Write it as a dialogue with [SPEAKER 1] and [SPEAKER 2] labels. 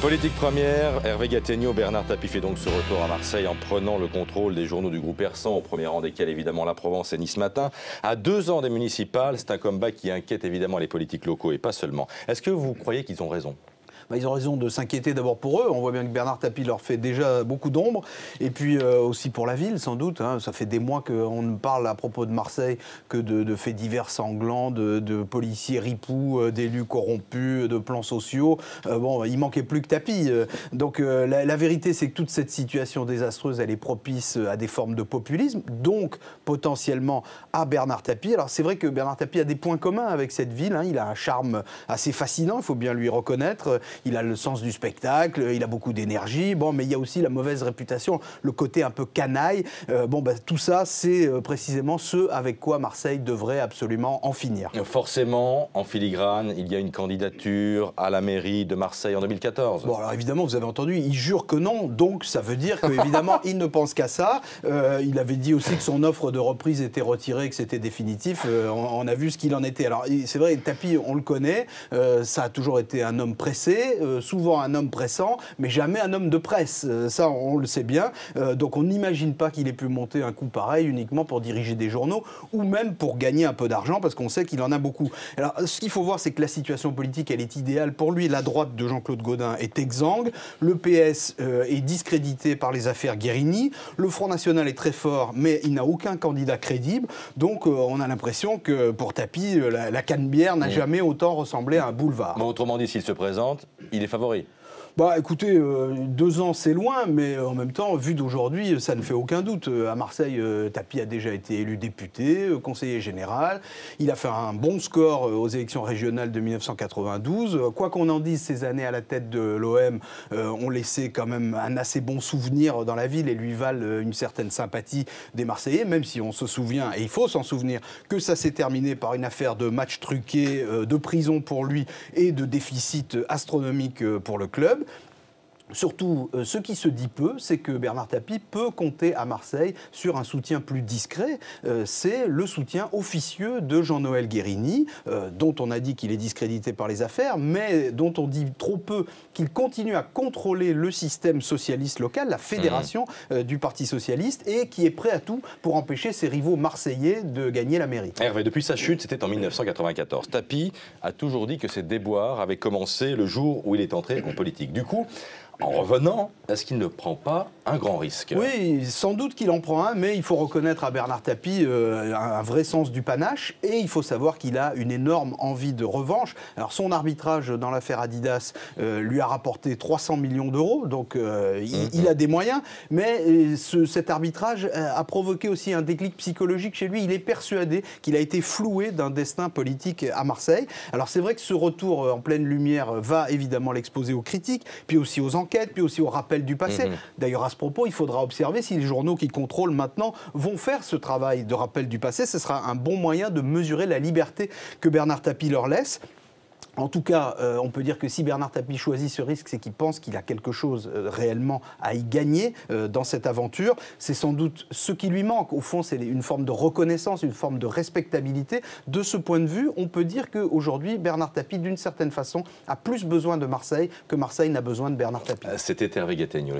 [SPEAKER 1] Politique première, Hervé Gattegno, Bernard Tapie fait donc ce retour à Marseille en prenant le contrôle des journaux du groupe Persan, au premier rang desquels évidemment La Provence et Nice Matin. À 2 ans des municipales, c'est un comeback qui inquiète évidemment les politiques locaux et pas seulement. Est-ce que vous croyez qu'ils ont raison ?
[SPEAKER 2] Ils ont raison de s'inquiéter d'abord pour eux. On voit bien que Bernard Tapie leur fait déjà beaucoup d'ombre. Et puis aussi pour la ville, sans doute. Ça fait des mois qu'on ne parle à propos de Marseille que de faits divers sanglants, de policiers ripoux, d'élus corrompus, de plans sociaux. Il manquait plus que Tapie. Donc la vérité, c'est que toute cette situation désastreuse, elle est propice à des formes de populisme, donc potentiellement à Bernard Tapie. Alors c'est vrai que Bernard Tapie a des points communs avec cette ville. Il a un charme assez fascinant, il faut bien lui reconnaître. Il a le sens du spectacle, il a beaucoup d'énergie, mais il y a aussi la mauvaise réputation, le côté un peu canaille. Tout ça, c'est précisément ce avec quoi Marseille devrait absolument en finir.
[SPEAKER 1] Forcément, en filigrane, il y a une candidature à la mairie de Marseille en 2014.
[SPEAKER 2] Alors évidemment, vous avez entendu, il jure que non, donc ça veut dire qu'évidemment, il ne pense qu'à ça. Il avait dit aussi que son offre de reprise était retirée, que c'était définitif. On a vu ce qu'il en était. Alors c'est vrai, Tapie, on le connaît, ça a toujours été un homme pressé, souvent un homme pressant, mais jamais un homme de presse. Ça, on le sait bien. Donc on n'imagine pas qu'il ait pu monter un coup pareil uniquement pour diriger des journaux ou même pour gagner un peu d'argent, parce qu'on sait qu'il en a beaucoup. Alors ce qu'il faut voir, c'est que la situation politique, elle est idéale pour lui. La droite de Jean-Claude Gaudin est exsangue. Le PS est discrédité par les affaires Guérini. Le Front National est très fort, mais il n'a aucun candidat crédible. Donc on a l'impression que pour Tapie, la Canebière n'a jamais autant ressemblé à un boulevard.
[SPEAKER 1] Autrement dit, s'il se présente, il est favori.
[SPEAKER 2] Écoutez, 2 ans c'est loin, mais en même temps, vu d'aujourd'hui, ça ne fait aucun doute. À Marseille, Tapie a déjà été élu député, conseiller général. Il a fait un bon score aux élections régionales de 1992. Quoi qu'on en dise, ces années à la tête de l'OM ont laissé quand même un assez bon souvenir dans la ville et lui valent une certaine sympathie des Marseillais, même si on se souvient, et il faut s'en souvenir, que ça s'est terminé par une affaire de match truqué, de prison pour lui et de déficit astronomique pour le club. Surtout, ce qui se dit peu, c'est que Bernard Tapie peut compter à Marseille sur un soutien plus discret. C'est le soutien officieux de Jean-Noël Guérini, dont on a dit qu'il est discrédité par les affaires, mais dont on dit trop peu qu'il continue à contrôler le système socialiste local, la fédération du Parti socialiste, et qui est prêt à tout pour empêcher ses rivaux marseillais de gagner la mairie.
[SPEAKER 1] Hervé, depuis sa chute, c'était en 1994. Tapie a toujours dit que ses déboires avaient commencé le jour où il est entré en politique. Du coup, en revenant, est-ce qu'il ne prend pas un grand risque?
[SPEAKER 2] Oui, sans doute qu'il en prend un, mais il faut reconnaître à Bernard Tapie un vrai sens du panache, et il faut savoir qu'il a une énorme envie de revanche. Alors son arbitrage dans l'affaire Adidas lui a rapporté 300 millions d'euros, donc il a des moyens, mais cet arbitrage a provoqué aussi un déclic psychologique chez lui. Il est persuadé qu'il a été floué d'un destin politique à Marseille. Alors c'est vrai que ce retour en pleine lumière va évidemment l'exposer aux critiques, puis aussi aux enquêtes, puis aussi au rappel du passé. D'ailleurs, à ce propos, il faudra observer si les journaux qui contrôlent maintenant vont faire ce travail de rappel du passé. Ce sera un bon moyen de mesurer la liberté que Bernard Tapie leur laisse. En tout cas, on peut dire que si Bernard Tapie choisit ce risque, c'est qu'il pense qu'il a quelque chose réellement à y gagner dans cette aventure. C'est sans doute ce qui lui manque. Au fond, c'est une forme de reconnaissance, une forme de respectabilité. De ce point de vue, on peut dire qu'aujourd'hui, Bernard Tapie, d'une certaine façon, a plus besoin de Marseille que Marseille n'a besoin de Bernard Tapie.
[SPEAKER 1] C'était Hervé Gattegno.